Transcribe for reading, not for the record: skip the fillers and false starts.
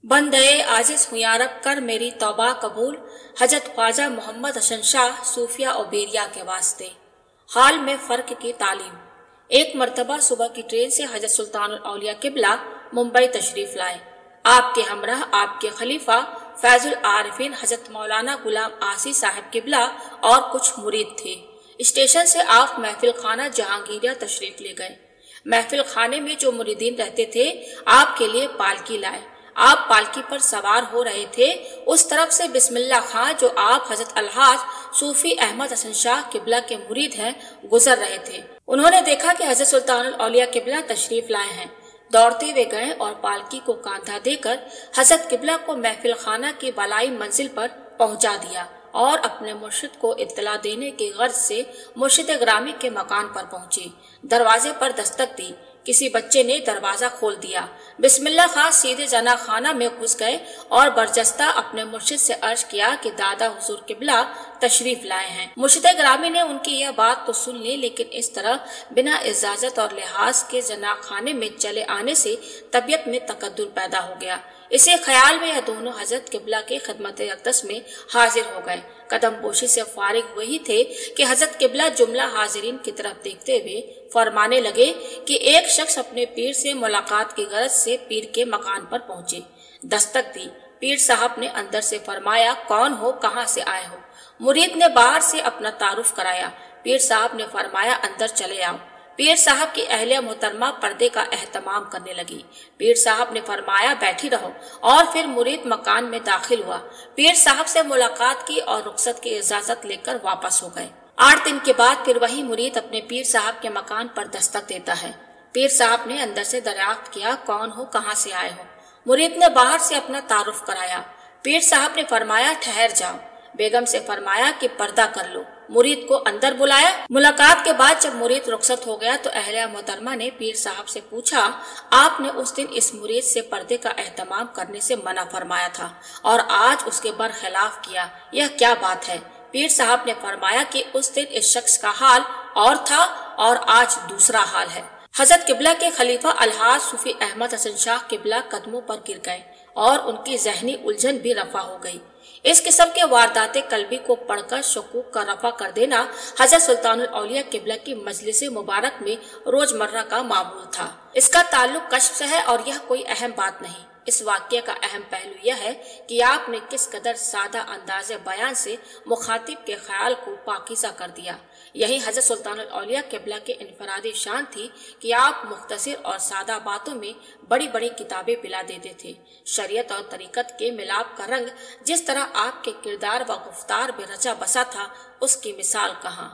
बंदे आजिज हुँ या रब कर मेरी तौबा कबूल, हजरत ख्वाजा मोहम्मद हसन शाह सूफिया और बेरिया के वास्ते। हाल में फ़र्क की तालीम। एक मरतबा सुबह की ट्रेन से हजरत सुल्तानुल औलिया किबला मुंबई तशरीफ लाए। आपके हमराह आपके खलीफा फैजुल आरिफीन हजरत मौलाना गुलाम आसी साहब किबला और कुछ मुरीद थे। स्टेशन से आप महफिल खाना जहांगीरिया तशरीफ ले गए। महफिल खाने में जो मुरीदीन रहते थे आपके लिए पालकी लाए। आप पालकी पर सवार हो रहे थे। उस तरफ से बिस्मिल्लाह खां जो आप हजरत अलहाज सूफी अहमद हसन शाह किबला के मुरीद हैं गुजर रहे थे। उन्होंने देखा कि हजरत सुल्तानुल औलिया किबला तशरीफ लाए हैं। दौड़ते हुए गए और पालकी को कांधा देकर हजरत किबला को महफिल खाना की बलाई मंजिल पर पहुंचा दिया और अपने मुर्शिद को इत्तला देने की गर्ज से मुर्शिद ग्रामी के मकान पर पहुंचे। दरवाजे पर दस्तक दी। किसी बच्चे ने दरवाजा खोल दिया। बिस्मिल्लाह खां सीधे जना खाना में घुस गए और बरजस्ता अपने मुर्शिद से अर्ज किया कि दादा हुजूर किबला तशरीफ लाए हैं। मुर्शिद ग्रामी ने उनकी यह बात तो सुन ली, लेकिन इस तरह बिना इजाजत और लिहाज के जना खाने में चले आने से तबीयत में तकद्दुर पैदा हो गया। इसी ख्याल में यह दोनों हजरत किबला के खिदमत अक़दस में हाजिर हो गए। कदम पोशी से फारिग हुए ही थे कि हजरत किबला जुमला हाजिरीन की तरफ देखते हुए फरमाने लगे कि एक शख्स अपने पीर से मुलाकात की गरज से पीर के मकान पर पहुंचे। दस्तक दी। पीर साहब ने अंदर से फरमाया, कौन हो, कहां से आए हो? मुरीद ने बाहर से अपना तारुफ कराया। पीर साहब ने फरमाया, अंदर चले आओ। पीर साहब की अहलिया मोहतरमा पर्दे का एहतमाम करने लगी। पीर साहब ने फरमाया, बैठी रहो, और फिर मुरीद मकान में दाखिल हुआ। पीर साहब से मुलाकात की और रुखसत की इजाजत लेकर वापस हो गए। 8 दिन के बाद फिर वही मुरीद अपने पीर साहब के मकान पर दस्तक देता है। पीर साहब ने अंदर से दरियाफ्त किया, कौन हो, कहां से आए हो? मुरीद ने बाहर से अपना तारुफ कराया। पीर साहब ने फरमाया, ठहर जाओ। बेगम से फरमाया कि पर्दा कर लो। मुरीद को अंदर बुलाया। मुलाकात के बाद जब मुरीद रुखसत हो गया तो अहलिया मोहतरमा ने पीर साहब से पूछा, आपने उस दिन इस मुरीद से पर्दे का एहतमाम करने से मना फरमाया था और आज उसके बरखिलाफ किया, यह क्या बात है? पीर साहब ने फरमाया कि उस दिन इस शख्स का हाल और था और आज दूसरा हाल है। हजरत किबला के खलीफा अलहाज सूफी अहमद हसन शाह किबला कदमों पर गिर गए और उनकी जहनी उलझन भी रफा हो गई। इस किस्म के वारदाते कल्बी को पढ़कर शकूक का रफा कर देना हजरत सुल्तानुल औलिया किबला की मजलिस मुबारक में रोजमर्रा का मामूल था। इसका ताल्लुक कश्फ से है और यह कोई अहम बात नहीं। इस वाक़ये का अहम पहलू यह है कि आपने किस कदर सादा अंदाज़े बयान से मुखातिब के ख्याल को पाकीज़ा कर दिया। यही हजरत सुल्तानुल औलिया किबला के इनफरादी शान थी कि आप मुख्तसर और सादा बातों में बड़ी बड़ी किताबें पिला देते थे। शरीयत और तरीकत के मिलाप का रंग जिस तरह आपके किरदार व गुफ्तार में रचा बसा था, उसकी मिसाल कहाँ।